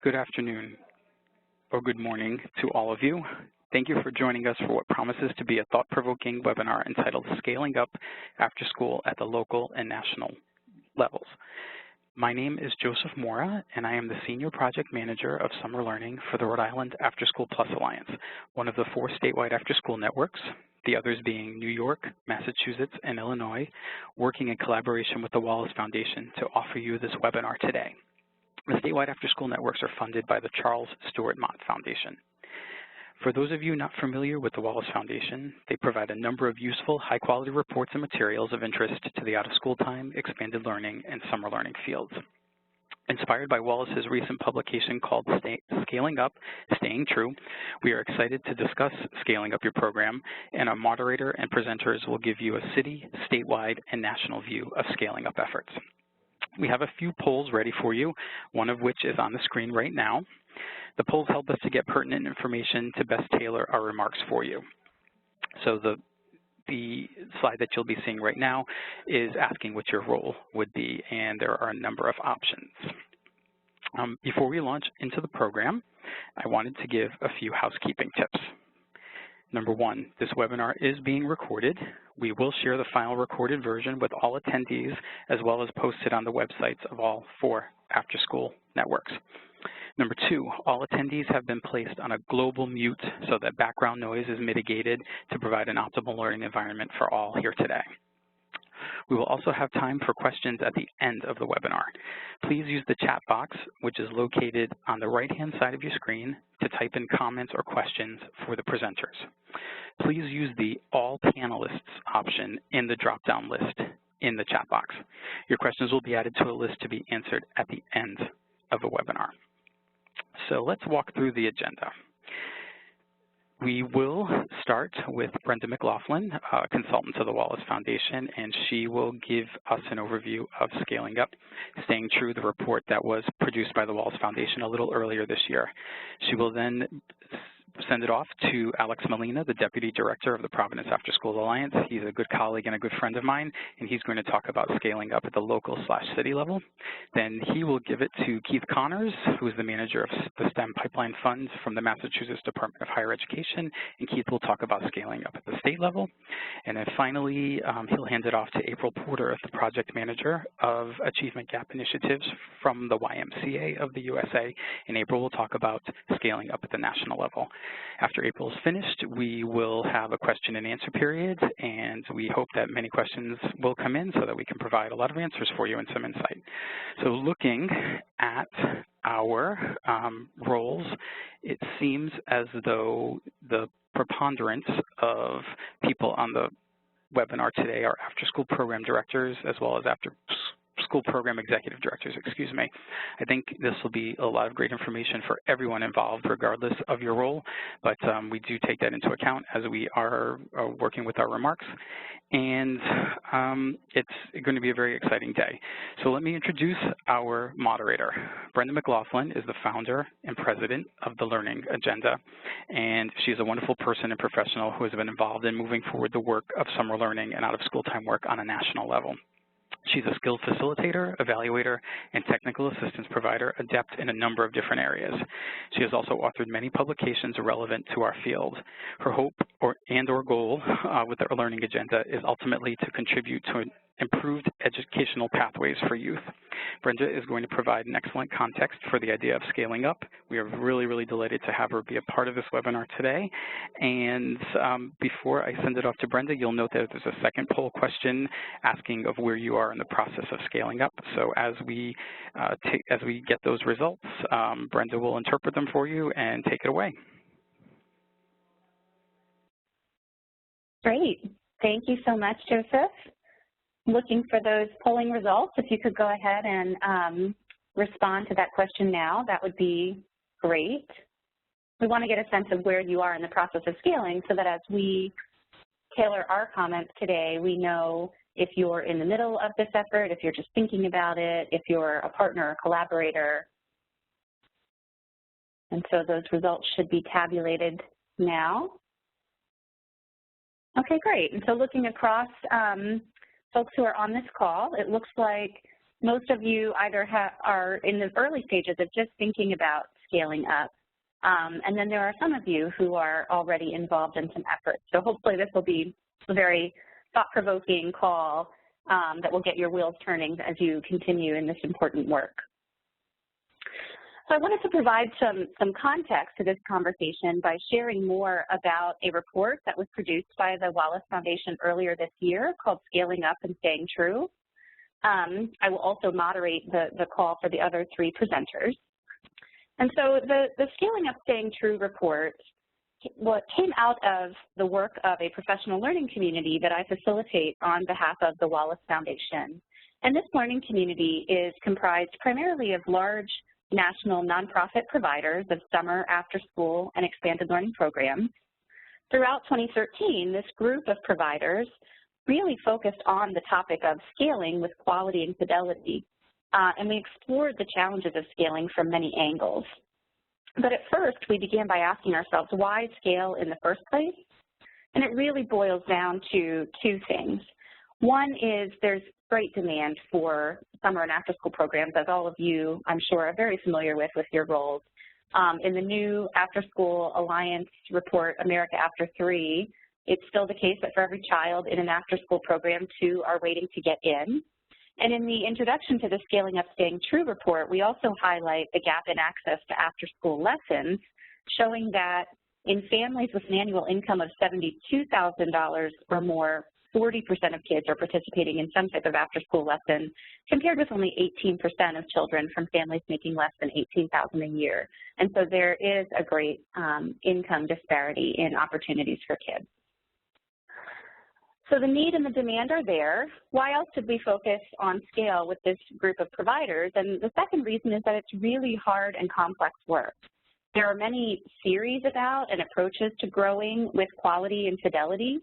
Good afternoon or good morning to all of you. Thank you for joining us for what promises to be a thought-provoking webinar entitled Scaling Up After School at the Local and National Levels. My name is Joseph Mora, and I am the Senior Project Manager of Summer Learning for the Rhode Island After School Plus Alliance, one of the 4 statewide after-school networks, the others being New York, Massachusetts, and Illinois, working in collaboration with the Wallace Foundation to offer you this webinar today. The statewide after-school networks are funded by the Charles Stewart Mott Foundation. For those of you not familiar with the Wallace Foundation, they provide a number of useful, high-quality reports and materials of interest to the out-of-school time, expanded learning, and summer learning fields. Inspired by Wallace's recent publication called Scaling Up, Staying True, we are excited to discuss scaling up your program, and our moderator and presenters will give you a city, statewide, and national view of scaling up efforts. We have a few polls ready for you, one of which is on the screen right now. The polls help us to get pertinent information to best tailor our remarks for you. So the slide that you'll be seeing right now is asking what your role would be, and there are a number of options. Before we launch into the program, I wanted to give a few housekeeping tips. Number 1, this webinar is being recorded. We will share the final recorded version with all attendees, as well as post it on the websites of all 4 after-school networks. Number 2, all attendees have been placed on a global mute so that background noise is mitigated to provide an optimal learning environment for all here today. We will also have time for questions at the end of the webinar. Please use the chat box, which is located on the right-hand side of your screen, to type in comments or questions for the presenters. Please use the All Panelists option in the drop-down list in the chat box. Your questions will be added to a list to be answered at the end of a webinar. So let's walk through the agenda. We will start with Brenda McLaughlin, a consultant to the Wallace Foundation, and she will give us an overview of Scaling Up, Staying True, the report that was produced by the Wallace Foundation a little earlier this year. She will then send it off to Alex Molina, the Deputy Director of the Providence After-School Alliance. He's a good colleague and a good friend of mine, and he's going to talk about scaling up at the local/city level. Then he will give it to Keith Connors, who is the manager of the STEM Pipeline Funds from the Massachusetts Department of Higher Education, and Keith will talk about scaling up at the state level. And then finally, he'll hand it off to April Porter, the Project Manager of Achievement Gap Initiatives from the YMCA of the USA, and April will talk about scaling up at the national level. After April is finished, we will have a question and answer period, and we hope that many questions will come in so that we can provide a lot of answers for you and some insight. So looking at our roles, it seems as though the preponderance of people on the webinar today are after-school program directors as well as after-school program executive directors, excuse me. I think this will be a lot of great information for everyone involved, regardless of your role, but we do take that into account as we are working with our remarks, and it's going to be a very exciting day. So let me introduce our moderator. Brenda McLaughlin is the founder and president of the Learning Agenda, and she's a wonderful person and professional who has been involved in moving forward the work of summer learning and out-of-school time work on a national level. She's a skilled facilitator, evaluator, and technical assistance provider, adept in a number of different areas. She has also authored many publications relevant to our field. Her hope or goal with the Learning Agenda is ultimately to contribute to improved educational pathways for youth. Brenda is going to provide an excellent context for the idea of scaling up. We are really, really delighted to have her be a part of this webinar today. And before I send it off to Brenda, you'll note that there's a second poll question asking of where you are in the process of scaling up. So as we get those results, Brenda will interpret them for you and take it away. Great. Thank you so much, Joseph. Looking for those polling results. If you could go ahead and respond to that question now, that would be great. We want to get a sense of where you are in the process of scaling so that as we tailor our comments today, we know if you're in the middle of this effort, if you're just thinking about it, if you're a partner or collaborator. And so those results should be tabulated now. Okay, great. And so looking across folks who are on this call, it looks like most of you either are in the early stages of just thinking about scaling up, and then there are some of you who are already involved in some efforts. So hopefully this will be a very thought-provoking call that will get your wheels turning as you continue in this important work. So I wanted to provide some context to this conversation by sharing more about a report that was produced by the Wallace Foundation earlier this year called Scaling Up and Staying True. I will also moderate the call for the other three presenters. And so the Scaling Up, Staying True report, what came out of the work of a professional learning community that I facilitate on behalf of the Wallace Foundation. And this learning community is comprised primarily of large national nonprofit providers of summer, after-school, and expanded learning programs. Throughout 2013, this group of providers really focused on the topic of scaling with quality and fidelity, and we explored the challenges of scaling from many angles. But at first, we began by asking ourselves, why scale in the first place? And it really boils down to two things. One is there's great demand for summer and after-school programs, as all of you, I'm sure, are very familiar with your roles. In the new After-School Alliance report, America After 3, it's still the case that for every child in an after-school program, 2 are waiting to get in. And in the introduction to the Scaling Up, Staying True report, we also highlight the gap in access to after-school lessons, showing that in families with an annual income of $72,000 or more, 40% of kids are participating in some type of after-school lesson, compared with only 18% of children from families making less than $18,000 a year. And so there is a great income disparity in opportunities for kids. So the need and the demand are there. Why else did we focus on scale with this group of providers? And the second reason is that it's really hard and complex work. There are many theories about and approaches to growing with quality and fidelity.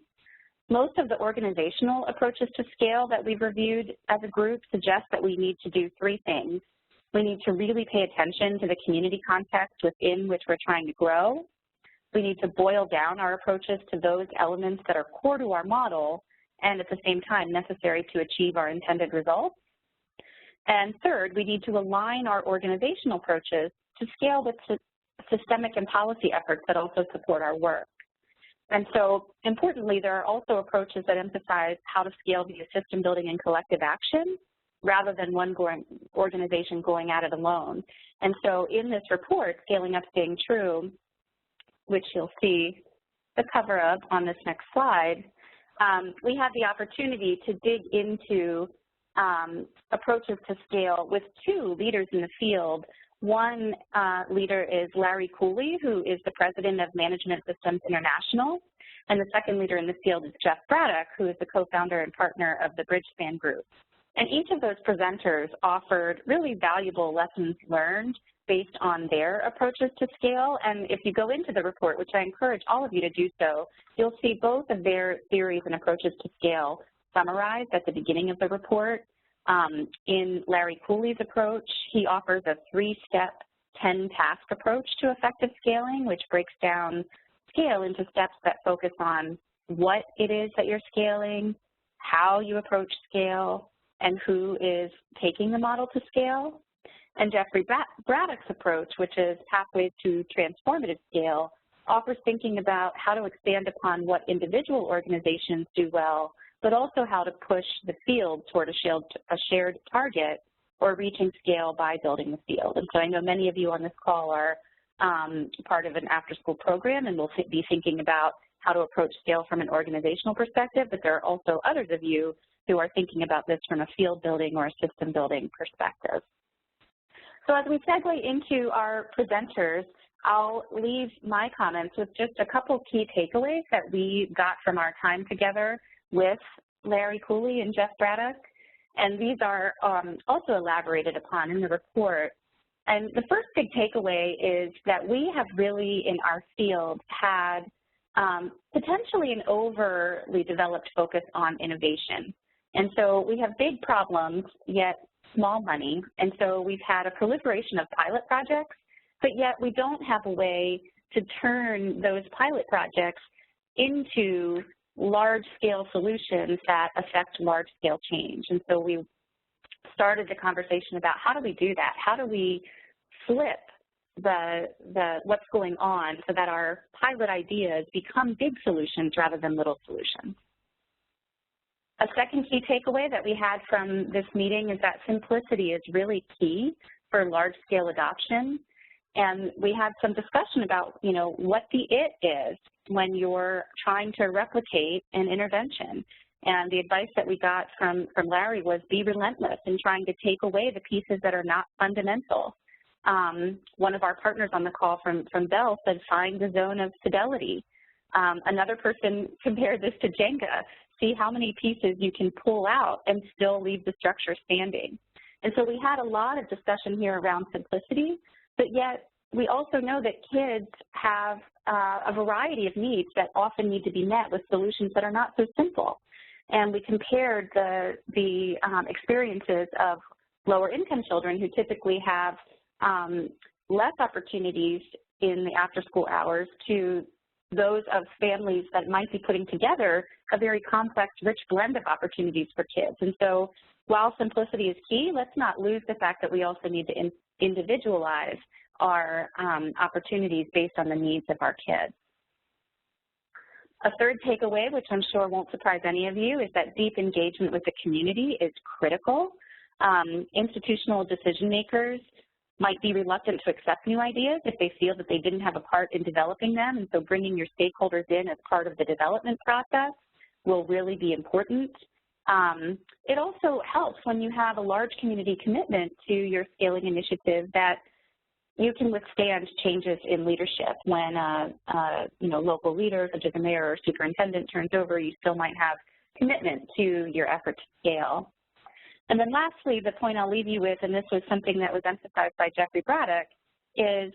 Most of the organizational approaches to scale that we've reviewed as a group suggest that we need to do three things. We need to really pay attention to the community context within which we're trying to grow. We need to boil down our approaches to those elements that are core to our model and at the same time necessary to achieve our intended results. And third, we need to align our organizational approaches to scale with systemic and policy efforts that also support our work. And so, importantly, there are also approaches that emphasize how to scale via system building and collective action rather than one organization going at it alone. And so in this report, Scaling Up, Staying True, which you'll see the cover of on this next slide, we have the opportunity to dig into approaches to scale with two leaders in the field. One leader is Larry Cooley, who is the president of Management Systems International, and the second leader in the field is Jeff Braddock, who is the co-founder and partner of the Bridgespan Group. And each of those presenters offered really valuable lessons learned based on their approaches to scale. And if you go into the report, which I encourage all of you to do so, you'll see both of their theories and approaches to scale summarized at the beginning of the report. In Larry Cooley's approach, he offers a 3-step, 10-task approach to effective scaling, which breaks down scale into steps that focus on what it is that you're scaling, how you approach scale, and who is taking the model to scale. And Jeffrey Braddock's approach, which is Pathways to Transformative Scale, offers thinking about how to expand upon what individual organizations do well, but also how to push the field toward a shared target or reaching scale by building the field. And so I know many of you on this call are part of an after-school program and will be thinking about how to approach scale from an organizational perspective, but there are also others of you who are thinking about this from a field building or a system building perspective. So as we segue into our presenters, I'll leave my comments with just a couple key takeaways that we got from our time together with Larry Cooley and Jeff Braddock, and these are also elaborated upon in the report. And the first big takeaway is that we have really, in our field, had potentially an overly developed focus on innovation. And so we have big problems, yet small money, and so we've had a proliferation of pilot projects, but yet we don't have a way to turn those pilot projects into large-scale solutions that affect large-scale change. And so we started the conversation about how do we do that? How do we flip what's going on so that our pilot ideas become big solutions rather than little solutions? A second key takeaway that we had from this meeting is that simplicity is really key for large-scale adoption. And we had some discussion about, what the it is when you're trying to replicate an intervention. And the advice that we got from Larry was be relentless in trying to take away the pieces that are not fundamental. One of our partners on the call from Bell said, find the zone of fidelity. Another person compared this to Jenga. See how many pieces you can pull out and still leave the structure standing. And so we had a lot of discussion here around simplicity, but yet we also know that kids have a variety of needs that often need to be met with solutions that are not so simple. And we compared the experiences of lower income children who typically have less opportunities in the after school hours to those of families that might be putting together a very complex, rich blend of opportunities for kids. And so while simplicity is key, let's not lose the fact that we also need to individualize our opportunities based on the needs of our kids. A third takeaway, which I'm sure won't surprise any of you, is that deep engagement with the community is critical. Institutional decision makers might be reluctant to accept new ideas if they feel that they didn't have a part in developing them, and so bringing your stakeholders in as part of the development process will really be important. It also helps when you have a large community commitment to your scaling initiative that you can withstand changes in leadership. When local leader, such as a mayor or superintendent, turns over, you still might have commitment to your effort to scale. And then lastly, the point I'll leave you with, and this was something that was emphasized by Jeffrey Braddock, is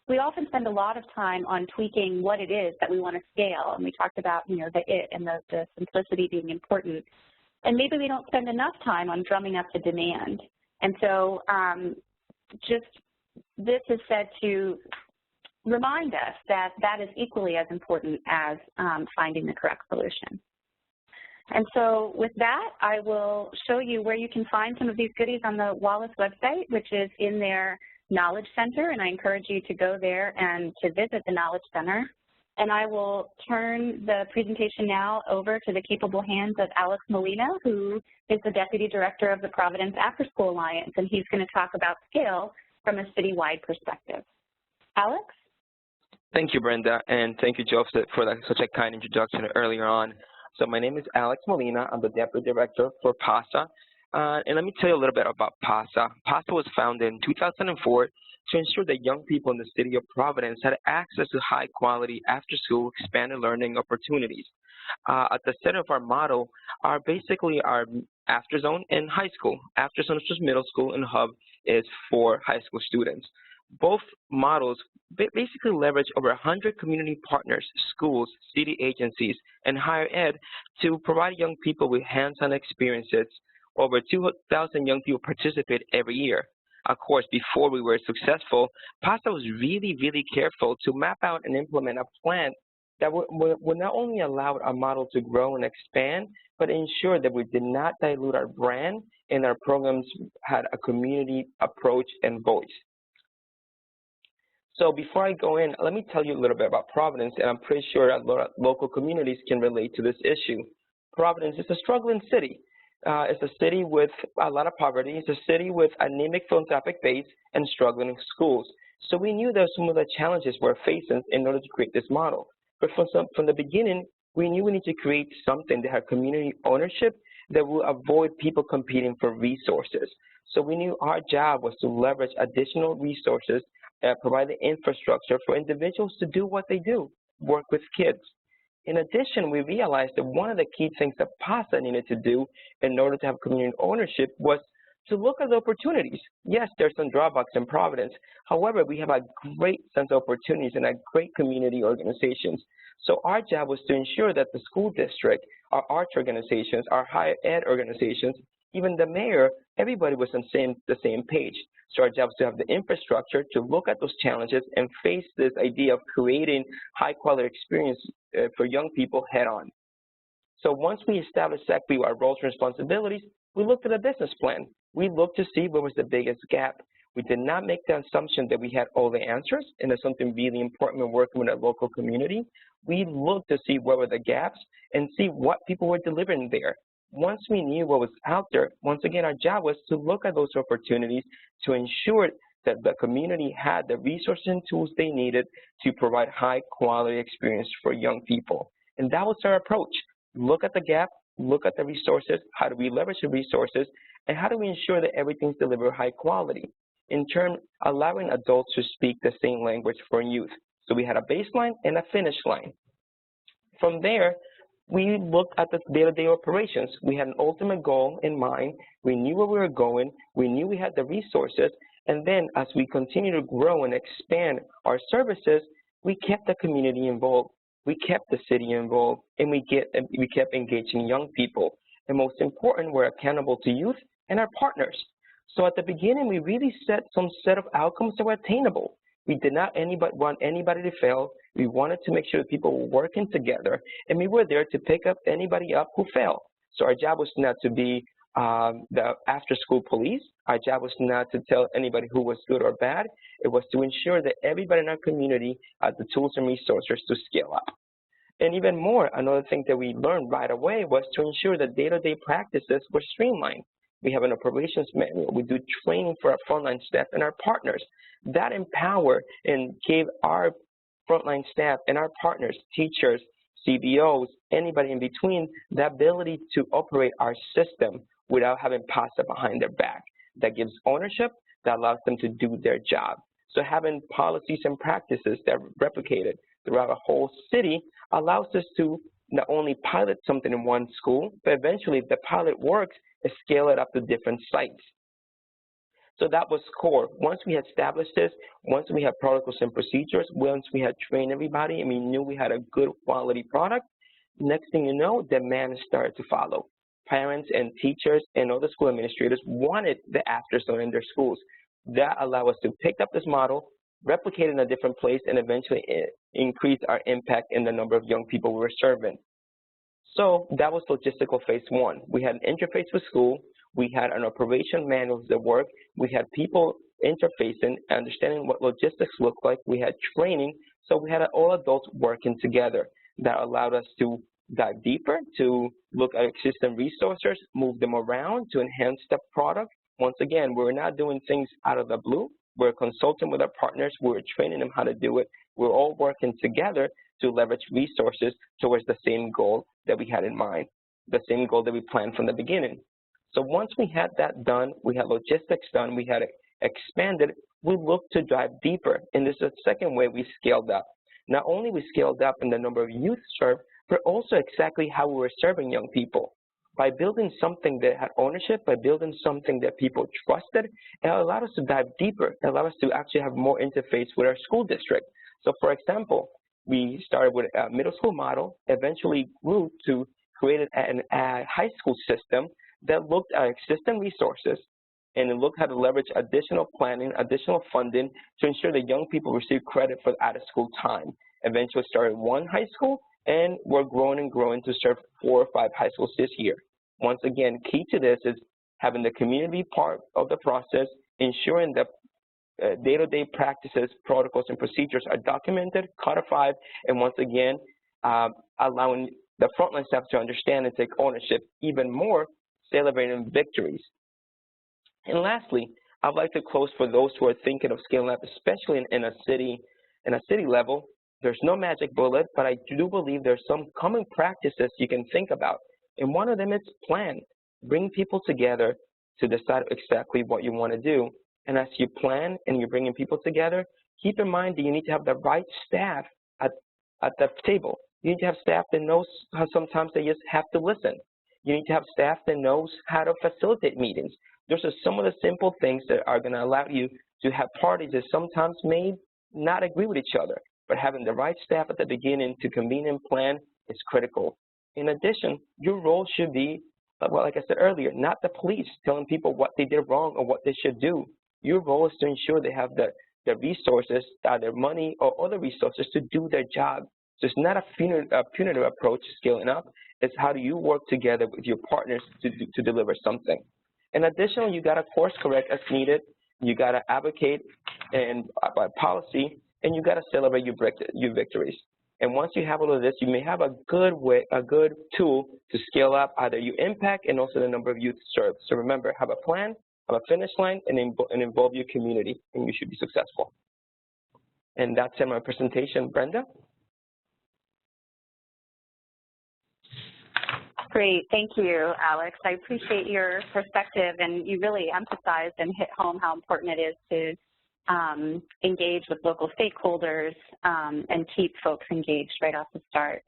we often spend a lot of time on tweaking what it is that we want to scale. And we talked about, the it and the simplicity being important. And maybe we don't spend enough time on drumming up the demand. And so this is said to remind us that that is equally as important as finding the correct solution. And so with that, I will show you where you can find some of these goodies on the Wallace website, which is in their Knowledge Center, and I encourage you to go there and to visit the Knowledge Center. And I will turn the presentation now over to the capable hands of Alex Molina, who is the Deputy Director of the Providence Afterschool Alliance, and he's going to talk about scale from a citywide perspective. Alex? Thank you, Brenda, and thank you, Joseph, for such a kind introduction earlier on. So my name is Alex Molina. I'm the Deputy Director for PASA. And let me tell you a little bit about PASA. PASA was founded in 2004 to ensure that young people in the city of Providence had access to high-quality after-school expanded learning opportunities. At the center of our model are basically our after zone and high school. After zone is just middle school, and hub is for high school students. Both models basically leverage over 100 community partners, schools, city agencies, and higher ed to provide young people with hands-on experiences. Over 2,000 young people participate every year. Of course, before we were successful, PASA was really, really careful to map out and implement a plan that would not only allow our model to grow and expand, but ensure that we did not dilute our brand and our programs had a community approach and voice. So before I go in, let me tell you a little bit about Providence, and I'm pretty sure a lot of local communities can relate to this issue. Providence is a struggling city. It's a city with a lot of poverty. It's a city with anemic philanthropic base and struggling schools. So we knew that some of the challenges we're facing in order to create this model. But from the beginning, we knew we need to create something that had community ownership that will avoid people competing for resources. So we knew our job was to leverage additional resources, provide the infrastructure for individuals to do what they do, work with kids. In addition, we realized that one of the key things that PASA needed to do in order to have community ownership was to look at the opportunities. Yes, there's some drawbacks in Providence. However, we have a great sense of opportunities and a great community organizations. So our job was to ensure that the school district, our arts organizations, our higher ed organizations, even the mayor, everybody was on the same page. So our job is to have the infrastructure to look at those challenges and face this idea of creating high-quality experience for young people head-on. So once we established exactly our roles and responsibilities, we looked at a business plan. We looked to see what was the biggest gap. We did not make the assumption that we had all the answers, and that's something really important when working with a local community. We looked to see what were the gaps and see what people were delivering there. Once we knew what was out there, once again, our job was to look at those opportunities to ensure that the community had the resources and tools they needed to provide high-quality experience for young people. And that was our approach. Look at the gap, look at the resources, how do we leverage the resources, and how do we ensure that everything's delivered high quality? In turn, allowing adults to speak the same language for youth. So we had a baseline and a finish line. From there, we looked at the day-to-day operations. We had an ultimate goal in mind. We knew where we were going. We knew we had the resources. And then as we continue to grow and expand our services, we kept the community involved. We kept the city involved, and we kept engaging young people. And most important, we're accountable to youth and our partners. So at the beginning, we really set some set of outcomes that were attainable. We did not want anybody to fail. We wanted to make sure that people were working together, and we were there to pick up anybody up who failed. So our job was not to be the after-school police. Our job was not to tell anybody who was good or bad. It was to ensure that everybody in our community had the tools and resources to scale up. And even more, another thing that we learned right away was to ensure that day-to-day practices were streamlined. We have an operations manual. We do training for our frontline staff and our partners. That empowered and gave our frontline staff and our partners, teachers, CBOs, anybody in between, the ability to operate our system without having pasta behind their back. That gives ownership, that allows them to do their job. So having policies and practices that are replicated throughout a whole city allows us to not only pilot something in one school, but eventually if the pilot works, scale it up to different sites. So that was core. Once we had established this, once we had protocols and procedures, once we had trained everybody and we knew we had a good quality product, next thing you know, demand started to follow. Parents and teachers and other school administrators wanted the after zone in their schools. That allowed us to pick up this model, replicate it in a different place, and eventually increase our impact in the number of young people we were serving. So that was logistical phase one. We had an interface with school. We had an operation manuals that worked. We had people interfacing, understanding what logistics looked like. We had training. So we had all adults working together. That allowed us to dive deeper, to look at existing resources, move them around to enhance the product. Once again, we're not doing things out of the blue. We're consulting with our partners. We're training them how to do it. We're all working together to leverage resources towards the same goal that we had in mind, the same goal that we planned from the beginning. So once we had that done, we had logistics done, we had it expanded, we looked to dive deeper. And this is the second way we scaled up. Not only we scaled up in the number of youth served, but also exactly how we were serving young people. By building something that had ownership, by building something that people trusted, it allowed us to dive deeper. It allowed us to actually have more interface with our school district. So for example, we started with a middle school model, eventually grew to create a high school system that looked at existing resources and it looked how to leverage additional planning, additional funding to ensure that young people receive credit for out-of-school time. Eventually started one high school, and we're growing and growing to serve 4 or 5 high schools this year. Once again, key to this is having the community part of the process, ensuring that day-to-day practices, protocols, and procedures are documented, codified, and once again, allowing the frontline staff to understand and take ownership, even more, celebrating victories. And lastly, I'd like to close for those who are thinking of scaling up, especially in a city level. There's no magic bullet, but I do believe there's some common practices you can think about. And one of them is plan. Bring people together to decide exactly what you want to do. And as you plan and you're bringing people together, keep in mind that you need to have the right staff at the table. You need to have staff that knows how sometimes they just have to listen. You need to have staff that knows how to facilitate meetings. Those are some of the simple things that are going to allow you to have parties that sometimes may not agree with each other, but having the right staff at the beginning to convene and plan is critical. In addition, your role should be, well, like I said earlier, not the police telling people what they did wrong or what they should do. Your role is to ensure they have the resources, either money or other resources to do their job. So it's not a punitive approach to scaling up. It's how do you work together with your partners to deliver something. And additionally, you got to course correct as needed. You got to advocate and by policy, and you got to celebrate your victories. And once you have all of this, you may have a good tool to scale up either your impact and also the number of youth served. So remember, have a plan, have a finish line, and involve your community, and you should be successful. And that's in my presentation. Brenda? Great, thank you, Alex. I appreciate your perspective, and you really emphasized and hit home how important it is to engage with local stakeholders and keep folks engaged right off the start.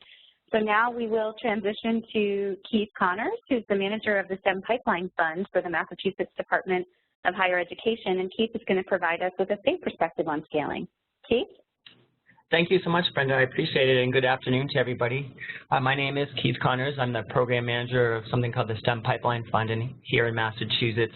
So now we will transition to Keith Connors, who's the manager of the STEM Pipeline Fund for the Massachusetts Department of Higher Education, and Keith is going to provide us with a state perspective on scaling. Keith? Thank you so much, Brenda. I appreciate it, and good afternoon to everybody. My name is Keith Connors. I'm the program manager of something called the STEM Pipeline Fund here in Massachusetts.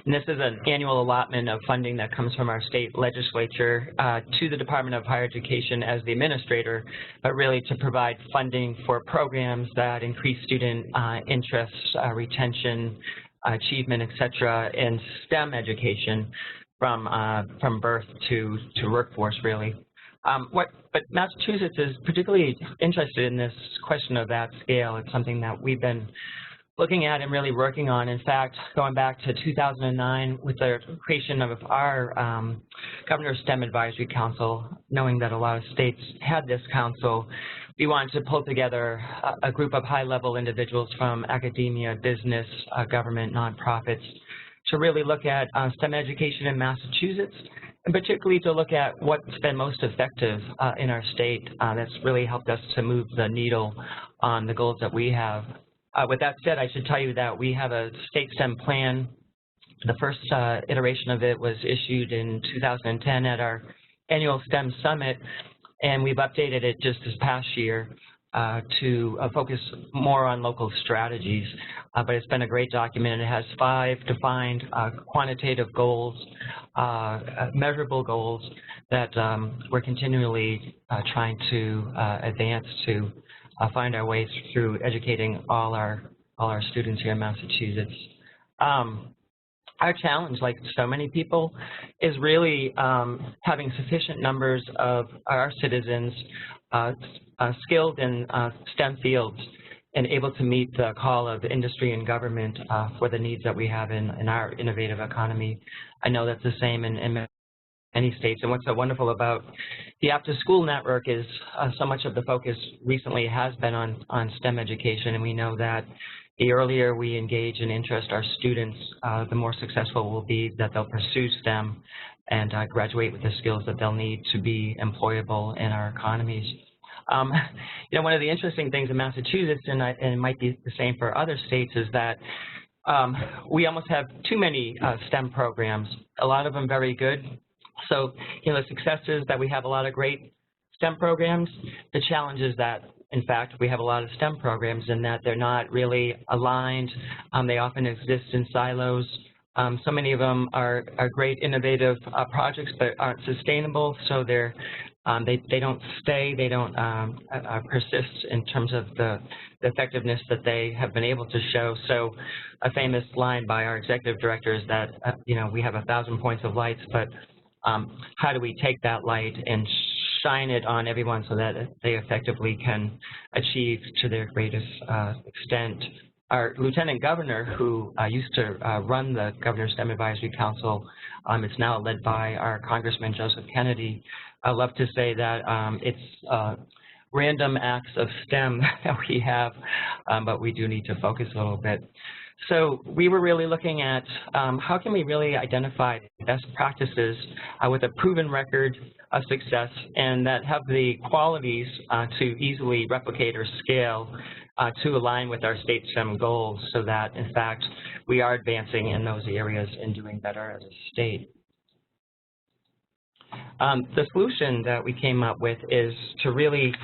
And this is an annual allotment of funding that comes from our state legislature to the Department of Higher Education as the administrator, but really to provide funding for programs that increase student interest, retention, achievement, et cetera, in STEM education from birth to workforce, really. But Massachusetts is particularly interested in this question of at scale. It's something that we've been looking at and really working on. In fact, going back to 2009 with the creation of our Governor's STEM Advisory Council, knowing that a lot of states had this council, we wanted to pull together a group of high-level individuals from academia, business, government, nonprofits, to really look at STEM education in Massachusetts, and particularly to look at what's been most effective in our state. That's really helped us to move the needle on the goals that we have. With that said, I should tell you that we have a state STEM plan. The first iteration of it was issued in 2010 at our annual STEM Summit, and we've updated it just this past year to focus more on local strategies. But it's been a great document. It has 5 defined quantitative goals, measurable goals that we're continually trying to advance to find our ways through educating all our students here in Massachusetts. Our challenge, like so many people, is really having sufficient numbers of our citizens skilled in STEM fields and able to meet the call of industry and government for the needs that we have in our innovative economy. I know that's the same in many states. And what's so wonderful about the Afterschool network is so much of the focus recently has been on STEM education, and we know that the earlier we engage and interest our students, the more successful we'll be that they'll pursue STEM and graduate with the skills that they'll need to be employable in our economies. You know, one of the interesting things in Massachusetts, and it might be the same for other states, is that we almost have too many STEM programs, a lot of them very good. So, you know, the success is that we have a lot of great STEM programs. The challenge is that, in fact, we have a lot of STEM programs and that they're not really aligned. They often exist in silos. So many of them are great innovative projects but aren't sustainable, so they don't stay, they don't persist in terms of the effectiveness that they have been able to show. So a famous line by our executive director is that, you know, we have 1,000 points of lights, but how do we take that light and shine it on everyone so that they effectively can achieve to their greatest extent? Our Lieutenant Governor, who used to run the Governor's STEM Advisory Council, it's now led by our Congressman Joseph Kennedy. I love to say that it's random acts of STEM that we have, but we do need to focus a little bit. So we were really looking at how can we really identify best practices with a proven record of success and that have the qualities to easily replicate or scale to align with our state STEM goals so that, in fact, we are advancing in those areas and doing better as a state. The solution that we came up with is to really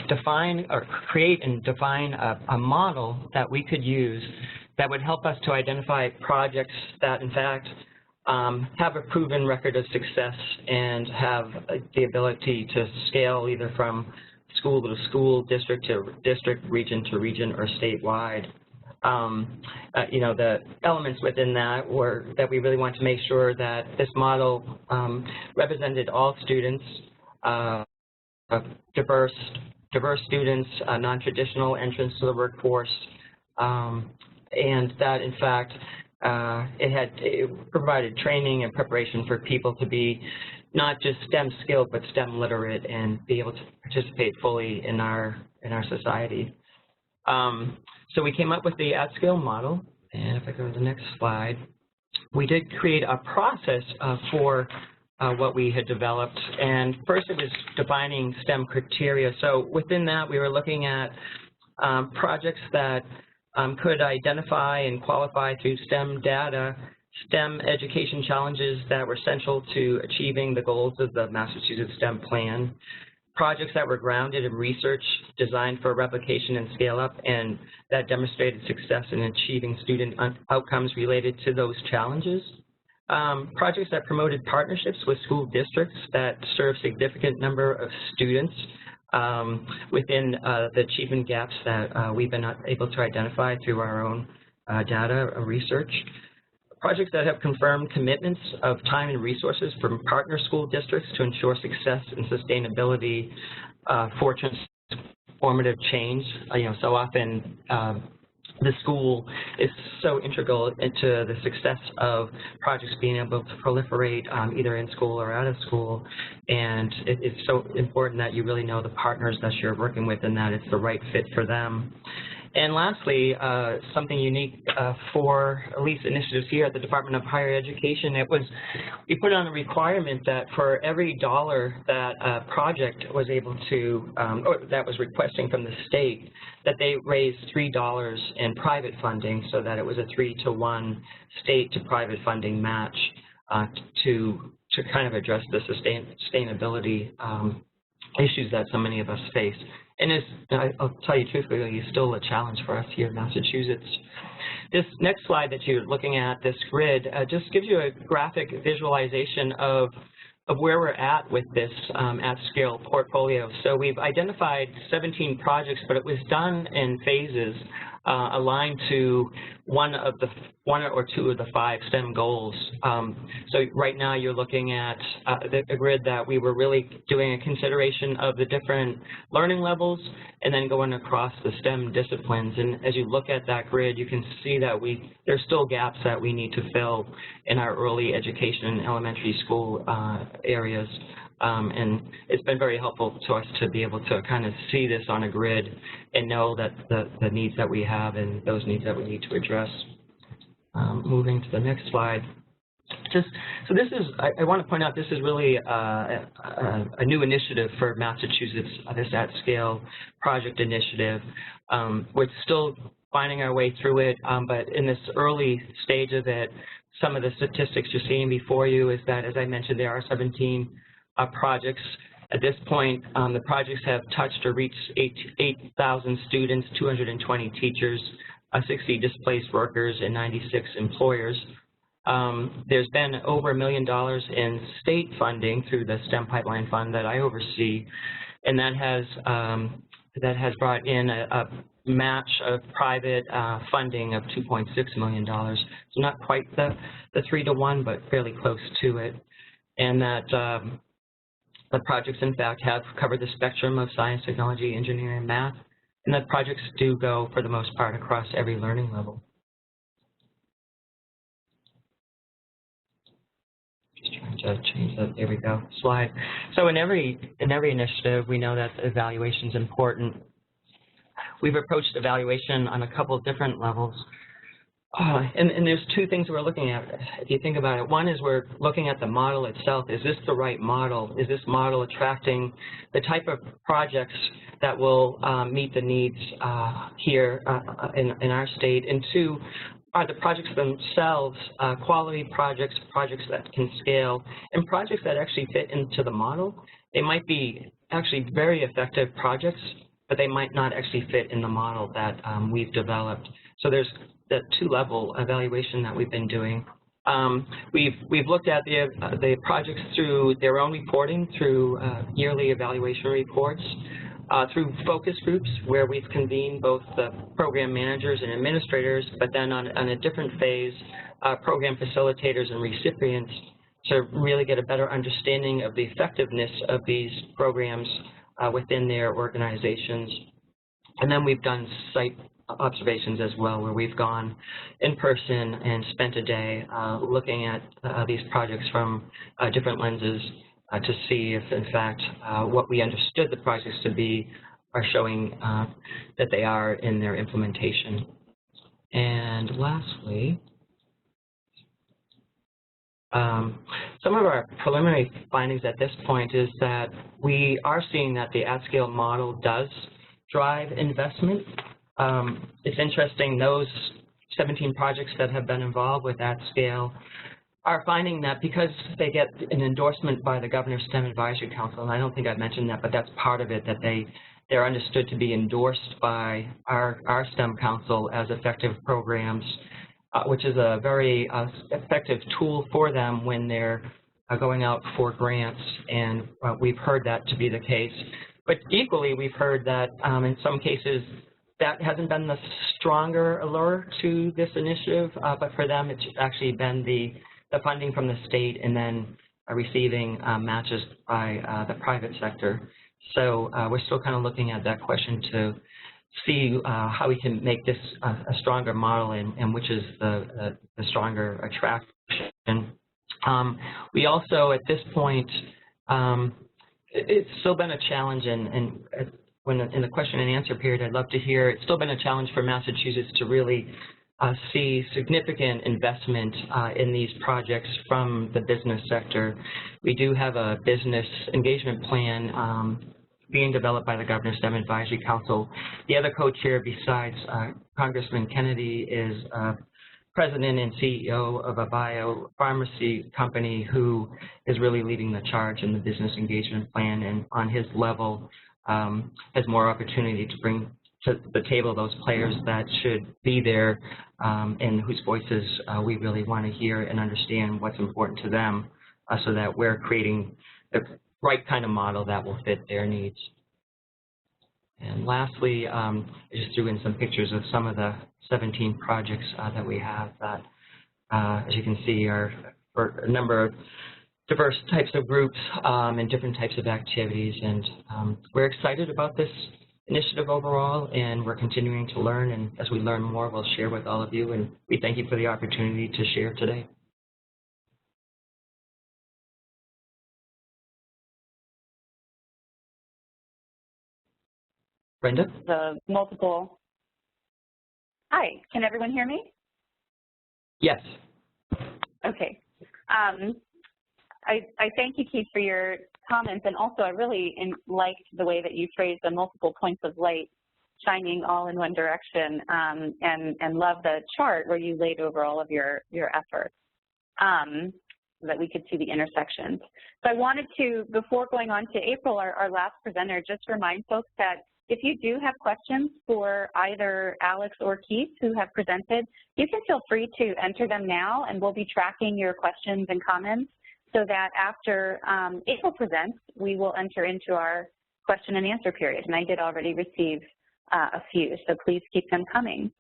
define or create and define a model that we could use that would help us to identify projects that, in fact, have a proven record of success and have the ability to scale either from school to school, district to district, region to region, or statewide. you know, the elements within that were that we really want to make sure that this model represented all students, diverse students, non-traditional entrance to the workforce, and that, in fact, it provided training and preparation for people to be not just STEM skilled, but STEM literate and be able to participate fully in our society. So we came up with the at-scale model, and if I go to the next slide, we did create a process for what we had developed, and first it was defining STEM criteria. So within that, we were looking at projects that could identify and qualify through STEM data, STEM education challenges that were central to achieving the goals of the Massachusetts STEM plan, projects that were grounded in research designed for replication and scale-up, and that demonstrated success in achieving student outcomes related to those challenges. Projects that promoted partnerships with school districts that serve significant number of students within the achievement gaps that we've been able to identify through our own data research. Projects that have confirmed commitments of time and resources from partner school districts to ensure success and sustainability for transformative change. You know, so often the school is so integral into the success of projects being able to proliferate either in school or out of school, and it's so important that you really know the partners that you're working with and that it's the right fit for them. And lastly, something unique for at least initiatives here at the Department of Higher Education, we put on a requirement that for every dollar that a project was able to, or that was requesting from the state, that they raised $3 in private funding, so that it was a 3-to-1 state to private funding match to kind of address the sustainability issues that so many of us face. And I'll tell you truthfully, it's still a challenge for us here in Massachusetts. This next slide that you're looking at, this grid, just gives you a graphic visualization of where we're at with this at-scale portfolio. So we've identified 17 projects, but it was done in phases aligned to one or two of the 5 STEM goals. So right now you're looking at a grid that we were really doing a consideration of the different learning levels and then going across the STEM disciplines. And as you look at that grid, you can see that there's still gaps that we need to fill in our early education and elementary school areas. And it's been very helpful to us to be able to kind of see this on a grid and know that the needs that we have and those needs that we need to address. Moving to the next slide. So this is, I want to point out, this is really a new initiative for Massachusetts, this at-scale project initiative. We're still finding our way through it, but in this early stage of it, some of the statistics you're seeing before you is that, as I mentioned, there are 17 projects. At this point, the projects have touched or reached 8,000 students, 220 teachers, 60 displaced workers, and 96 employers. There's been over $1 million in state funding through the STEM Pipeline Fund that I oversee, and that has brought in a match of private funding of $2.6 million. So not quite the 3-to-1, but fairly close to it. And that the projects, in fact, have covered the spectrum of science, technology, engineering, and math, and that projects do go, for the most part, across every learning level. Just trying to change that. There we go. Slide. So in every initiative, we know that evaluation is important. We've approached evaluation on a couple of different levels. And there's 2 things we're looking at, if you think about it. One is we're looking at the model itself. Is this the right model? Is this model attracting the type of projects that will meet the needs here in our state? And 2, are the projects themselves quality projects, projects that can scale, and projects that actually fit into the model? They might be actually very effective projects, but they might not actually fit in the model that we've developed. So there's the 2-level evaluation that we've been doing. We've looked at the projects through their own reporting, through yearly evaluation reports. through focus groups where we've convened both the program managers and administrators, but then on a different phase, program facilitators and recipients to really get a better understanding of the effectiveness of these programs within their organizations. And then we've done site observations as well, where we've gone in person and spent a day looking at these projects from different lenses to see if, in fact, what we understood the projects to be are showing that they are in their implementation. And lastly, some of our preliminary findings at this point is that we are seeing that the at-scale model does drive investment. It's interesting, those 17 projects that have been involved with at-scale are finding that because they get an endorsement by the Governor's STEM Advisory Council, and I don't think I've mentioned that, but that's part of it, that they're understood to be endorsed by our STEM Council as effective programs, which is a very effective tool for them when they're going out for grants, and we've heard that to be the case. But equally, we've heard that in some cases that hasn't been the stronger allure to this initiative, but for them it's actually been the funding from the state and then receiving matches by the private sector. So we're still kind of looking at that question to see how we can make this a stronger model and which is the stronger attraction. We also, at this point, it's still been a challenge, and when in the question and answer period, I'd love to hear, it's still been a challenge for Massachusetts to really see significant investment in these projects from the business sector. We do have a business engagement plan being developed by the Governor's STEM Advisory Council. The other co-chair besides Congressman Kennedy is president and CEO of a biopharmacy company who is really leading the charge in the business engagement plan, and on his level has more opportunity to bring to the table those players that should be there and whose voices we really want to hear and understand what's important to them so that we're creating the right kind of model that will fit their needs. And lastly, I just threw in some pictures of some of the 17 projects that we have that, as you can see, are for a number of diverse types of groups and different types of activities. And we're excited about this initiative overall, and we're continuing to learn. And as we learn more, we'll share with all of you. And we thank you for the opportunity to share today. Brenda? The multiple. Hi, can everyone hear me? Yes. Okay. I thank you, Keith, for your comments, and also I really liked the way that you phrased the multiple points of light shining all in one direction, and love the chart where you laid over all of your efforts so that we could see the intersections. So I wanted to, before going on to April, our last presenter, just remind folks that if you do have questions for either Alex or Keith who have presented, you can feel free to enter them now, and we'll be tracking your questions and comments so that after April presents, we will enter into our question and answer period. And I did already receive a few, so please keep them coming.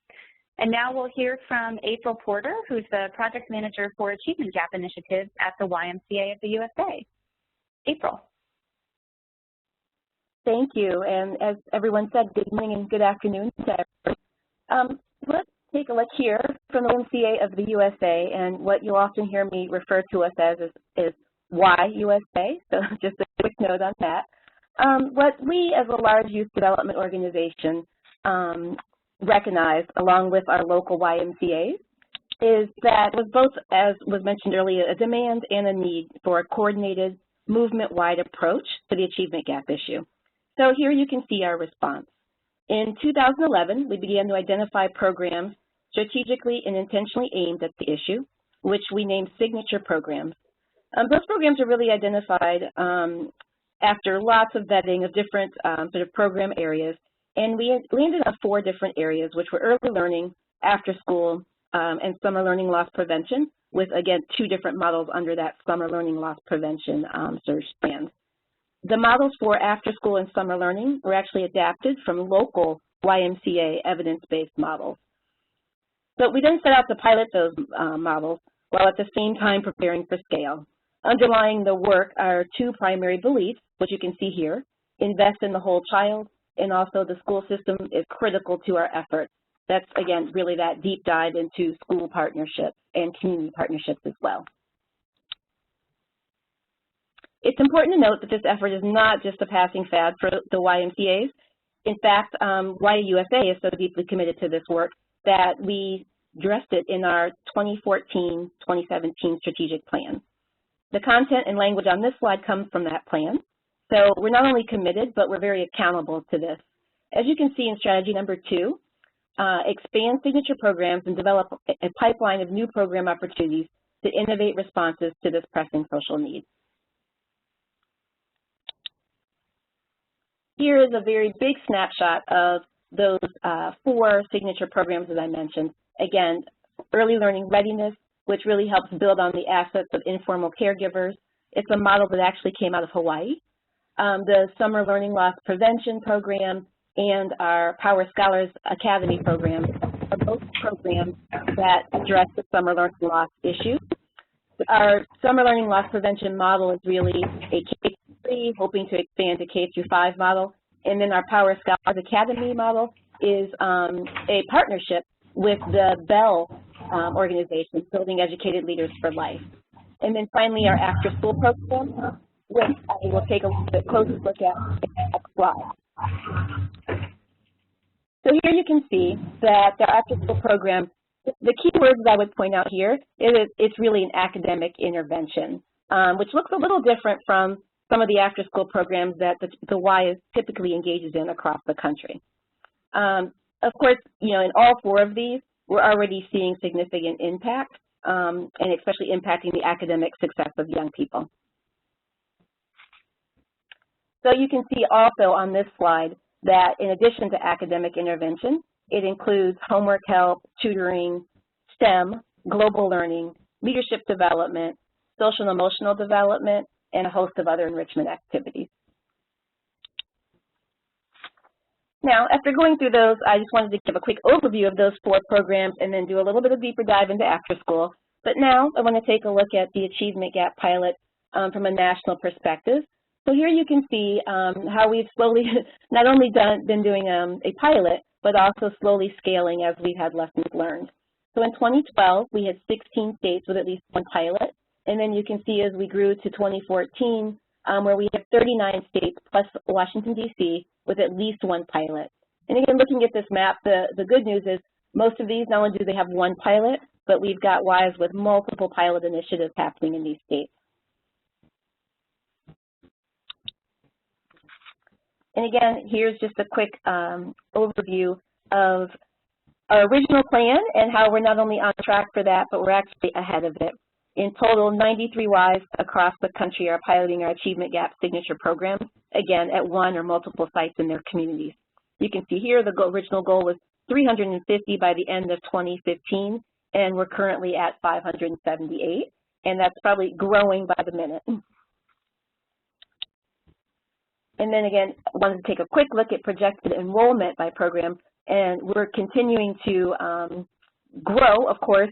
And now we'll hear from April Porter, who's the Project Manager for Achievement Gap Initiatives at the YMCA of the USA. April. Thank you, and as everyone said, good morning and good afternoon to everyone. Let's take a look here from the YMCA of the USA, and what you'll often hear me refer to us as is YUSA, so just a quick note on that. What we as a large youth development organization recognized, along with our local YMCAs, is that with both, as was mentioned earlier, a demand and a need for a coordinated, movement-wide approach to the achievement gap issue. So here you can see our response. In 2011, we began to identify programs strategically and intentionally aimed at the issue, which we named signature programs. Those programs are really identified after lots of vetting of different sort of program areas, and we landed on 4 different areas, which were early learning, after school, and summer learning loss prevention, with, again, 2 different models under that summer learning loss prevention search strand. The models for after school and summer learning were actually adapted from local YMCA evidence-based models. But we then set out to pilot those models while at the same time preparing for scale. Underlying the work are two primary beliefs, which you can see here: invest in the whole child, and also the school system is critical to our efforts. That's, again, really that deep dive into school partnerships and community partnerships as well. It's important to note that this effort is not just a passing fad for the YMCAs. In fact, YUSA is so deeply committed to this work that we addressed it in our 2014-2017 strategic plan. The content and language on this slide comes from that plan. So we're not only committed, but we're very accountable to this. As you can see in strategy number 2, expand signature programs and develop a pipeline of new program opportunities to innovate responses to this pressing social need. Here is a very big snapshot of those 4 signature programs that I mentioned. Again, early learning readiness, which really helps build on the assets of informal caregivers. It's a model that actually came out of Hawaii. The Summer Learning Loss Prevention Program and our Power Scholars Academy program are both programs that address the summer learning loss issue. Our Summer Learning Loss Prevention model is really a K-3, hoping to expand to K-5 model. And then our Power Scholars Academy model is a partnership with the BELL organization, Building Educated Leaders for Life. And then finally, our after-school program, which I will take a closer look at in the next slide. So here you can see that the after-school program, the key words that I would point out here is it's really an academic intervention, which looks a little different from some of the after-school programs that the Y typically engages in across the country. Of course, you know, in all 4 of these, we're already seeing significant impact, and especially impacting the academic success of young people. So you can see also on this slide that in addition to academic intervention, it includes homework help, tutoring, STEM, global learning, leadership development, social and emotional development, and a host of other enrichment activities. Now, after going through those, I just wanted to give a quick overview of those 4 programs and then do a little bit of deeper dive into after school. But now I want to take a look at the Achievement Gap pilot from a national perspective. So here you can see how we've slowly not only been doing a pilot, but also slowly scaling as we've had lessons learned. So in 2012, we had 16 states with at least 1 pilot. And then you can see as we grew to 2014, where we have 39 states plus Washington, D.C., with at least 1 pilot. And again, looking at this map, the good news is most of these, not only do they have 1 pilot, but we've got Ys with multiple pilot initiatives happening in these states. And again, here's just a quick overview of our original plan and how we're not only on track for that, but we're actually ahead of it. In total, 93 Ys across the country are piloting our Achievement Gap signature programs, again, at 1 or multiple sites in their communities. You can see here the original goal was 350 by the end of 2015, and we're currently at 578, and that's probably growing by the minute. And then again, I wanted to take a quick look at projected enrollment by program, and we're continuing to grow, of course,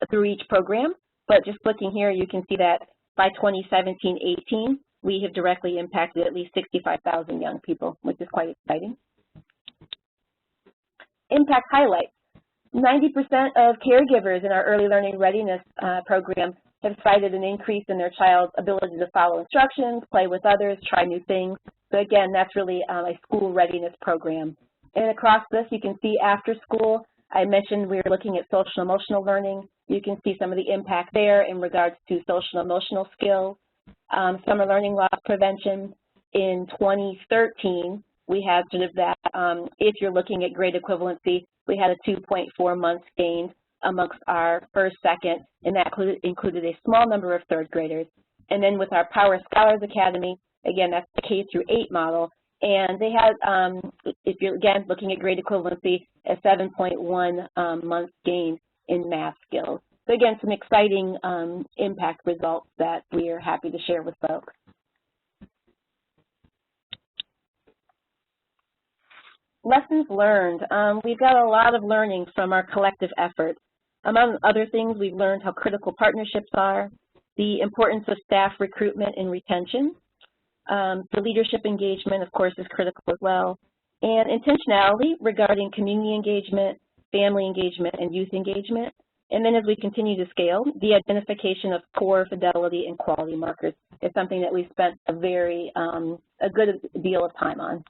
through each program. But just looking here, you can see that by 2017-18, we have directly impacted at least 65,000 young people, which is quite exciting. Impact highlights. 90% of caregivers in our early learning readiness program have cited an increase in their child's ability to follow instructions, play with others, try new things. So again, that's really a school readiness program. And across this, you can see after school, I mentioned we were looking at social emotional learning. You can see some of the impact there in regards to social emotional skills. Summer learning loss prevention. In 2013, we had sort of that, if you're looking at grade equivalency, we had a 2.4 months gained amongst our first, second, and that included a small number of 3rd graders. And then with our Power Scholars Academy, again, that's the K-8 model, and they had, if you're, again, looking at grade equivalency, a 7.1 months gain in math skills. So again, some exciting impact results that we are happy to share with folks. lessons learned. We've got a lot of learning from our collective efforts. Among other things, we've learned how critical partnerships are, the importance of staff recruitment and retention. The leadership engagement, of course, is critical as well, and intentionality regarding community engagement, family engagement, and youth engagement. And then as we continue to scale, the identification of core fidelity and quality markers is something that we've spent a good deal of time on.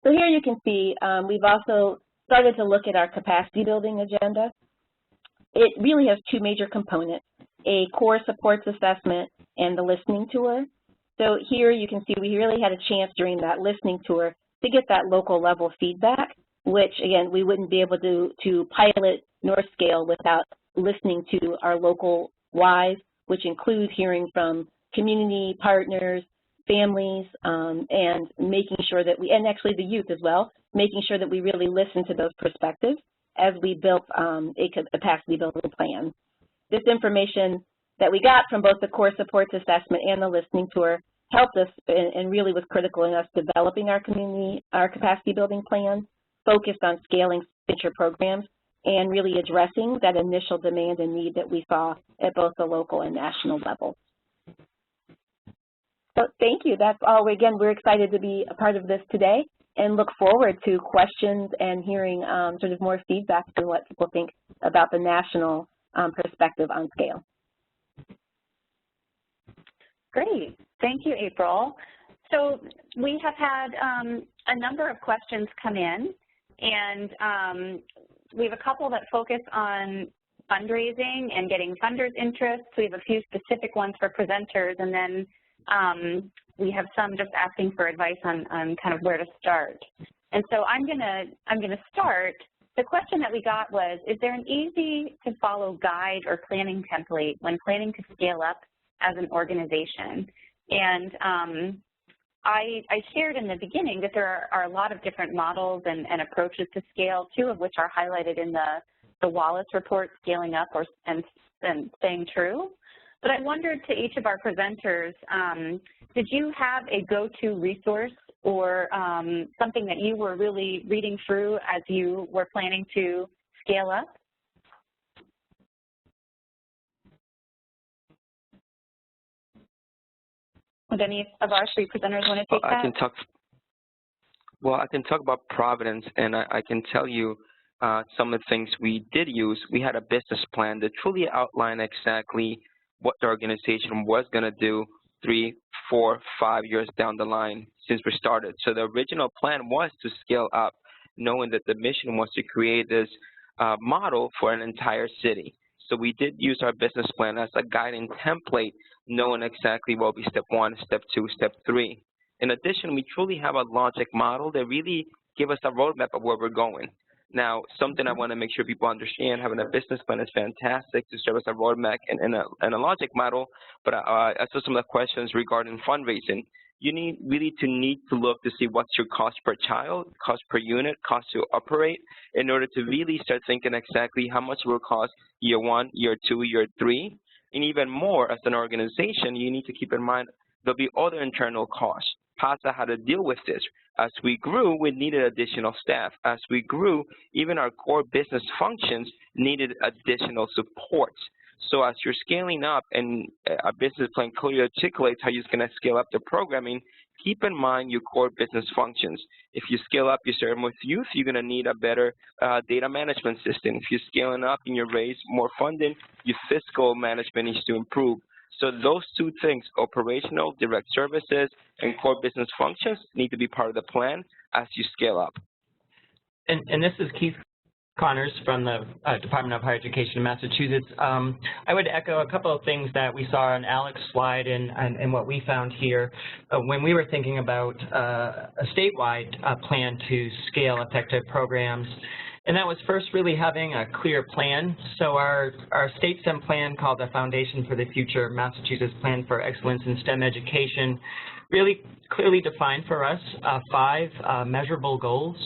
So here you can see we've also started to look at our capacity building agenda. It really has two major components, a core supports assessment and the listening tour. So here you can see we really had a chance during that listening tour to get that local level feedback, which again, we wouldn't be able to pilot nor scale without listening to our local whys, which include hearing from community partners, families, and making sure that and actually the youth as well, making sure that we really listen to those perspectives as we built a capacity building plan. This information that we got from both the core supports assessment and the listening tour helped us and really was critical in us developing our capacity building plan, focused on scaling signature programs, and really addressing that initial demand and need that we saw at both the local and national level. So thank you. That's all. Again, we're excited to be a part of this today and look forward to questions and hearing sort of more feedback on what people think about the national perspective on scale. Great. Thank you, April. So we have had a number of questions come in, and we have a couple that focus on fundraising and getting funders' interest. We have a few specific ones for presenters, and then we have some just asking for advice on kind of where to start. And so I'm gonna start. The question that we got was, is there an easy to follow guide or planning template when planning to scale up as an organization? And I shared in the beginning that there are a lot of different models and approaches to scale, two of which are highlighted in the Wallace report, Scaling Up and Staying True. But I wondered to each of our presenters, did you have a go-to resource or something that you were really reading through as you were planning to scale up? Would any of our three presenters want to take that? I can talk about Providence, and I can tell you some of the things we did use. We had a business plan that truly outlined exactly what the organization was going to do 3, 4, 5 years down the line since we started. So the original plan was to scale up, knowing that the mission was to create this model for an entire city. So we did use our business plan as a guiding template, knowing exactly what will be step 1, step 2, step 3. In addition, we truly have a logic model that really gives us a roadmap of where we're going. Now, something I want to make sure people understand, having a business plan is fantastic to serve as a roadmap and a logic model, but I saw some of the questions regarding fundraising. You need to look to see what's your cost per child, cost per unit, cost to operate, in order to really start thinking exactly how much it will cost year 1, year 2, year 3. And even more, as an organization, you need to keep in mind there'll be other internal costs. PASA had to deal with this. As we grew, we needed additional staff. As we grew, even our core business functions needed additional supports. So as you're scaling up and a business plan clearly articulates how you're going to scale up the programming, keep in mind your core business functions. If you scale up, you serve with youth, you're going to need a better data management system. If you're scaling up and you raise more funding, your fiscal management needs to improve. So those two things, operational, direct services, and core business functions, need to be part of the plan as you scale up. And this is Keith Connors from the Department of Higher Education in Massachusetts. I would echo a couple of things that we saw on Alex's slide and what we found here when we were thinking about a statewide plan to scale effective programs. And that was first really having a clear plan. So our state STEM plan, called the Foundation for the Future Massachusetts Plan for Excellence in STEM Education, really clearly defined for us 5 measurable goals.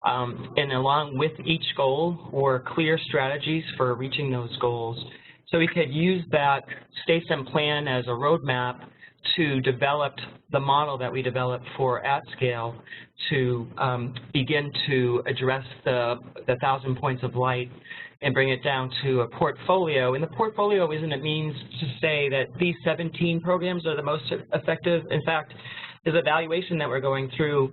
And along with each goal were clear strategies for reaching those goals. So we could use that state STEM plan as a roadmap to develop the model that we developed for at scale to begin to address the 1,000 points of light and bring it down to a portfolio. And the portfolio isn't a means to say that these 17 programs are the most effective. In fact, this evaluation that we're going through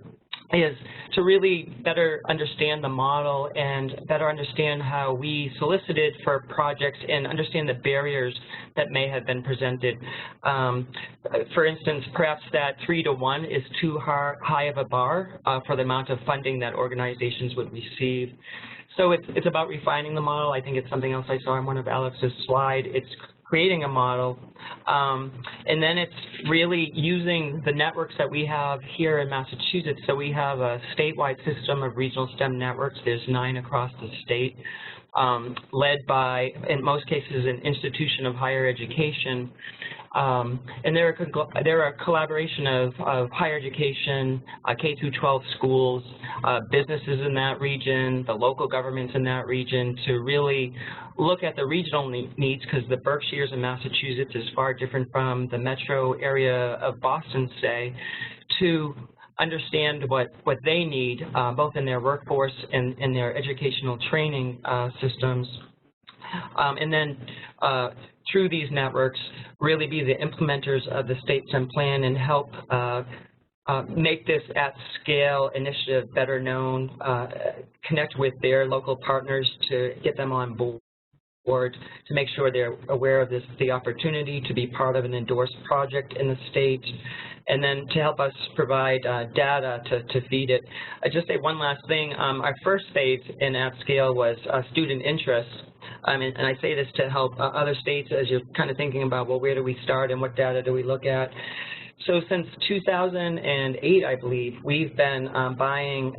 is to really better understand the model and better understand how we solicited for projects and understand the barriers that may have been presented. For instance, perhaps that 3-to-1 is too high of a bar for the amount of funding that organizations would receive. So it's about refining the model. I think it's something else I saw on one of Alex's slides. It's creating a model, and then it's really using the networks that we have here in Massachusetts. So we have a statewide system of regional STEM networks. There's 9 across the state, led by, in most cases, an institution of higher education. And they're a collaboration of higher education, K-12 schools, businesses in that region, the local governments in that region, to really look at the regional needs, because the Berkshires in Massachusetts is far different from the metro area of Boston, say, to understand what they need, both in their workforce and in their educational training systems. And then through these networks, really be the implementers of the state STEM plan and help make this at-scale initiative better known, connect with their local partners to get them on board, to make sure they're aware of the opportunity to be part of an endorsed project in the state, and then to help us provide data to feed it. I just say one last thing. Our first phase in at-scale was student interest. And I say this to help other states as you're kind of thinking about, well, where do we start and what data do we look at? So since 2008, I believe, we've been buying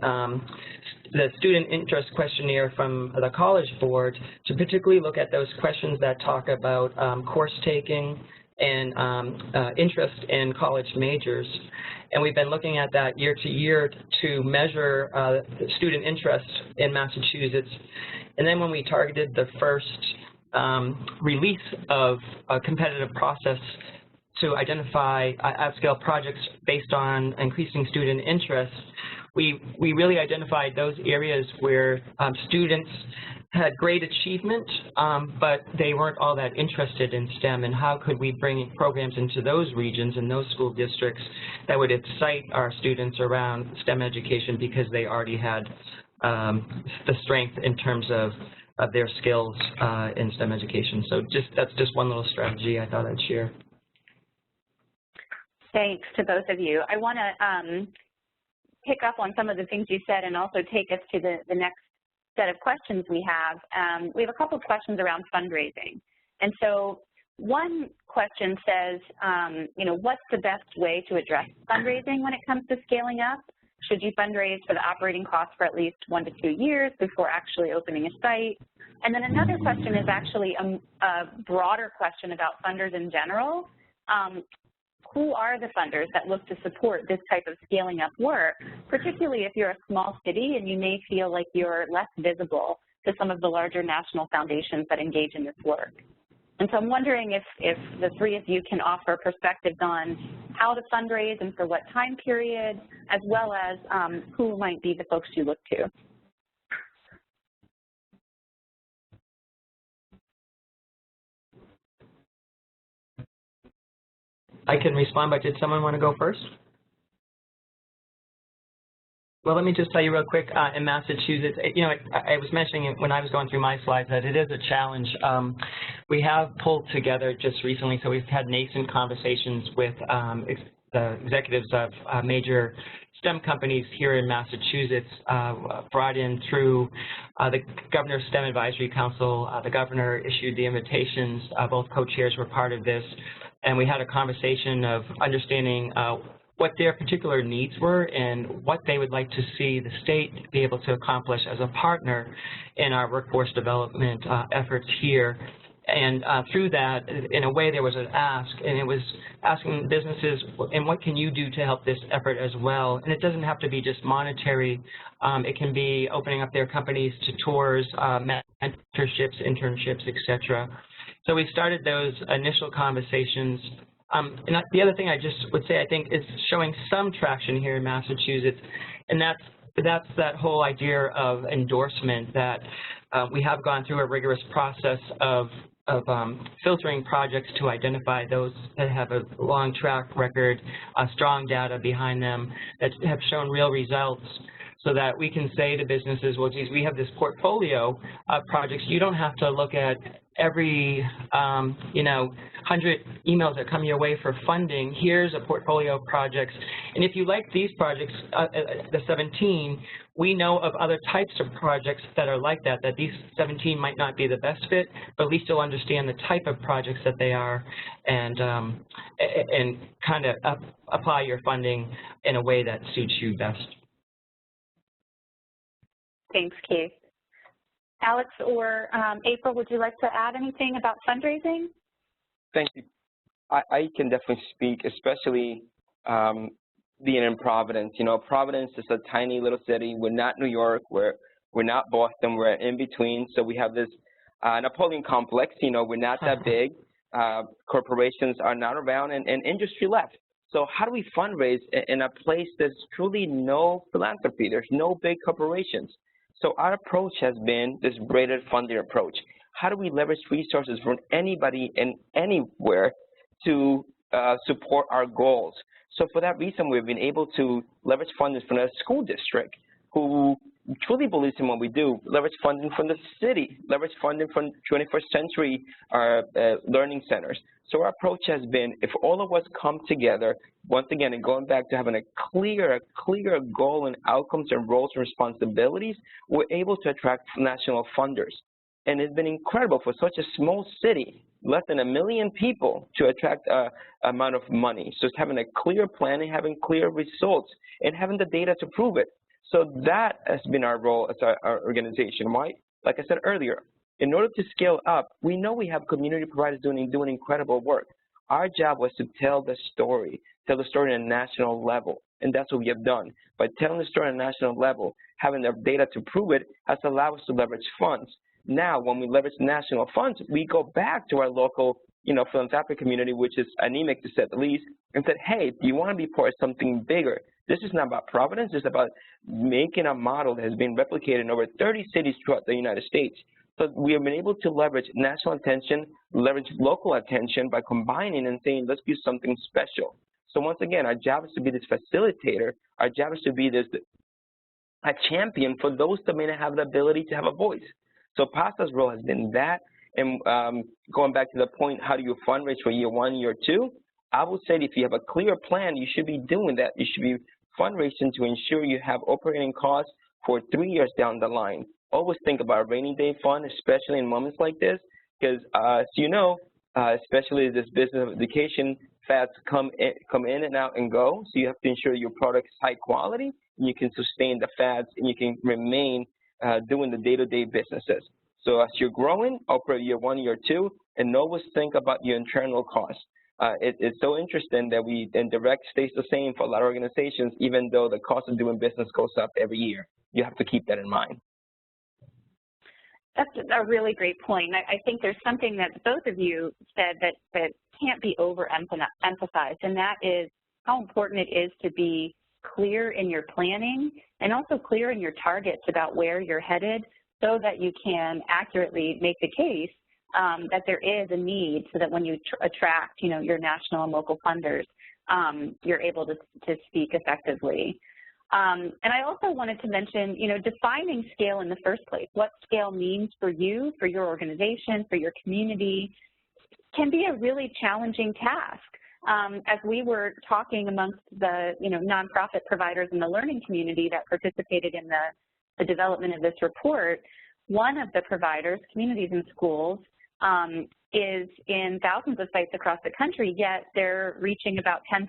the student interest questionnaire from the College Board to particularly look at those questions that talk about course taking and interest in college majors. And we've been looking at that year to year to measure student interest in Massachusetts. And then when we targeted the first release of a competitive process to identify at-scale projects based on increasing student interest, we really identified those areas where students had great achievement, but they weren't all that interested in STEM, and how could we bring programs into those regions and those school districts that would excite our students around STEM education because they already had the strength in terms of their skills in STEM education. So that's just one little strategy I thought I'd share. Thanks to both of you. I want to pick up on some of the things you said and also take us to the next set of questions we have. We have a couple of questions around fundraising. And so one question says, what's the best way to address fundraising when it comes to scaling up? Should you fundraise for the operating costs for at least 1 to 2 years before actually opening a site? And then another question is actually a broader question about funders in general. Who are the funders that look to support this type of scaling up work, particularly if you're a small city and you may feel like you're less visible to some of the larger national foundations that engage in this work? And so I'm wondering if the three of you can offer perspectives on how to fundraise and for what time period, as well as who might be the folks you look to. I can respond, but did someone want to go first? Well, let me just tell you real quick, in Massachusetts, I was mentioning it when I was going through my slides that it is a challenge. We have pulled together just recently, so we've had nascent conversations with the executives of major STEM companies here in Massachusetts, brought in through the Governor's STEM Advisory Council. The governor issued the invitations. Both co-chairs were part of this. And we had a conversation of understanding what their particular needs were and what they would like to see the state be able to accomplish as a partner in our workforce development efforts here. And through that, in a way, there was an ask, and it was asking businesses, and what can you do to help this effort as well? And it doesn't have to be just monetary. It can be opening up their companies to tours, mentorships, internships, et cetera. So we started those initial conversations And the other thing I just would say, I think, is showing some traction here in Massachusetts, and that's that whole idea of endorsement, that we have gone through a rigorous process of filtering projects to identify those that have a long track record, strong data behind them, that have shown real results, so that we can say to businesses, well, geez, we have this portfolio of projects. You don't have to look at every, 100 emails that come your way for funding. Here's a portfolio of projects. And if you like these projects, the 17, we know of other types of projects that are like that these 17 might not be the best fit, but at least you'll understand the type of projects that they are, and kind of apply your funding in a way that suits you best. Thanks, Keith. Alex or April, would you like to add anything about fundraising? Thank you. I can definitely speak, especially being in Providence. You know, Providence is a tiny little city. We're not New York. We're not Boston. We're in between. So we have this Napoleon complex. You know, we're not that big. Corporations are not around, and industry left. So how do we fundraise in a place there's truly no philanthropy? There's no big corporations. So our approach has been this braided funding approach. How do we leverage resources from anybody and anywhere to support our goals? So for that reason, we've been able to leverage funding from a school district who truly believes in what we do, leverage funding from the city, leverage funding from 21st century learning centers. So our approach has been, if all of us come together, once again, and going back to having a clear goal and outcomes and roles and responsibilities, we're able to attract national funders. And it's been incredible for such a small city, less than 1 million people, to attract an amount of money. So it's having a clear plan and having clear results and having the data to prove it. So that has been our role as our organization, right? Like I said earlier, in order to scale up, we know we have community providers doing incredible work. Our job was to tell the story on a national level, and that's what we have done. By telling the story on a national level, having the data to prove it has allowed us to leverage funds. Now, when we leverage national funds, we go back to our local, philanthropic community, which is anemic to say the least, and said, hey, do you want to be part of something bigger? This is not about Providence. It's about making a model that has been replicated in over 30 cities throughout the United States. So we have been able to leverage national attention, leverage local attention by combining and saying, let's do something special. So once again, our job is to be this facilitator. Our job is to be a champion for those that may not have the ability to have a voice. So PASA's role has been that. And going back to the point, how do you fundraise for year 1, year 2? I would say that if you have a clear plan, you should be doing that. You should be fundraising to ensure you have operating costs for 3 years down the line. Always think about a rainy day fund, especially in moments like this, because as you know, especially this business of education, fads come in and out and go. So you have to ensure your product is high quality, and you can sustain the fads, and you can remain doing the day-to-day businesses. So as you're growing, operate year 1, year 2, and always think about your internal costs. It's so interesting that indirect stays the same for a lot of organizations, even though the cost of doing business goes up every year. You have to keep that in mind. That's a really great point. I think there's something that both of you said that can't be overemphasized, and that is how important it is to be clear in your planning and also clear in your targets about where you're headed, so that you can accurately make the case that there is a need, so that when you attract, your national and local funders, you're able to speak effectively. And I also wanted to mention, defining scale in the first place. What scale means for you, for your organization, for your community, can be a really challenging task. As we were talking amongst the, nonprofit providers in the learning community that participated in the development of this report, one of the providers, Communities in Schools, is in thousands of sites across the country, yet they're reaching about 10%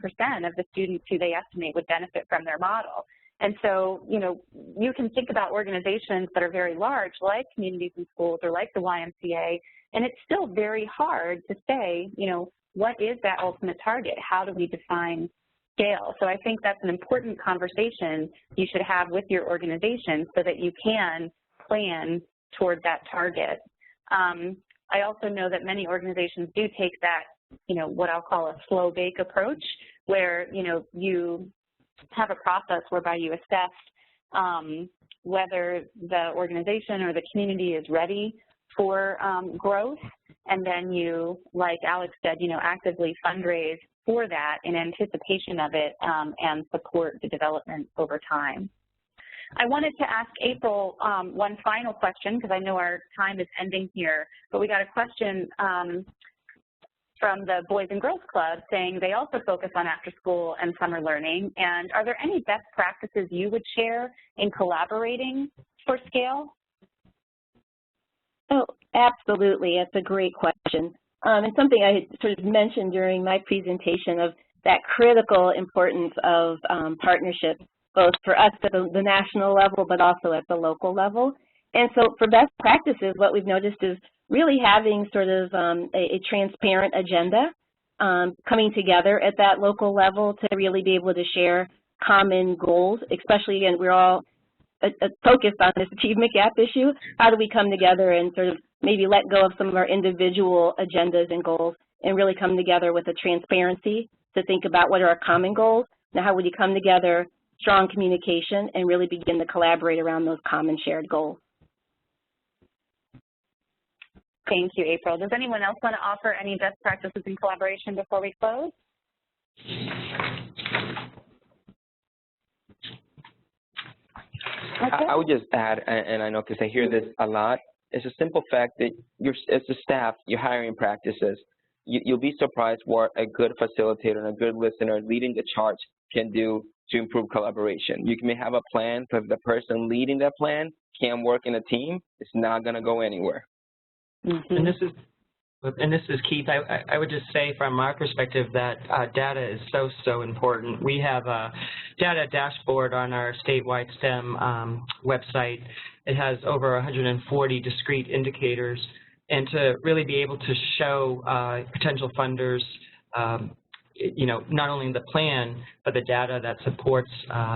of the students who they estimate would benefit from their model. And so, you can think about organizations that are very large, like Communities in Schools or like the YMCA, and it's still very hard to say, what is that ultimate target? How do we define scale? So I think that's an important conversation you should have with your organization so that you can plan toward that target. I also know that many organizations do take that what I'll call a slow bake approach, where, you have a process whereby you assess whether the organization or the community is ready for growth, and then you, like Alex said, actively fundraise for that in anticipation of it and support the development over time. I wanted to ask April one final question, because I know our time is ending here, but we got a question from the Boys and Girls Club saying they also focus on after school and summer learning. And are there any best practices you would share in collaborating for scale? Oh, absolutely. That's a great question. And something I had sort of mentioned during my presentation of that critical importance of partnerships, both for us at the national level, but also at the local level. And so for best practices, what we've noticed is really having sort of a transparent agenda, coming together at that local level to really be able to share common goals, especially, again, we're all focused on this achievement gap issue. How do we come together and sort of maybe let go of some of our individual agendas and goals and really come together with a transparency to think about what are our common goals, and how would you come together, strong communication, and really begin to collaborate around those common shared goals. Thank you, April. Does anyone else want to offer any best practices in collaboration before we close? Okay. I would just add, and I know because I hear this a lot, it's a simple fact that as a staff, your hiring practices, you'll be surprised what a good facilitator and a good listener leading the charge can do to improve collaboration. You may have a plan, but if the person leading that plan can't work in a team, it's not going to go anywhere. Mm-hmm. And this is Keith. I would just say from our perspective that data is so important. We have a data dashboard on our statewide STEM website. It has over 140 discrete indicators, and to really be able to show potential funders, not only the plan, but the data that supports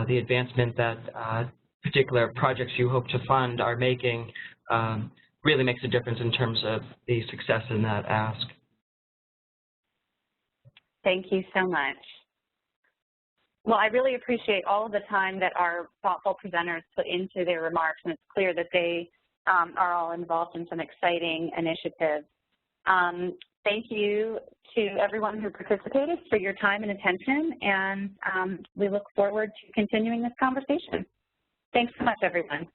the advancement that particular projects you hope to fund are making, really makes a difference in terms of the success in that ask. Thank you so much. Well, I really appreciate all of the time that our thoughtful presenters put into their remarks, and it's clear that they are all involved in some exciting initiatives. Thank you to everyone who participated for your time and attention, and we look forward to continuing this conversation. Thanks so much, everyone.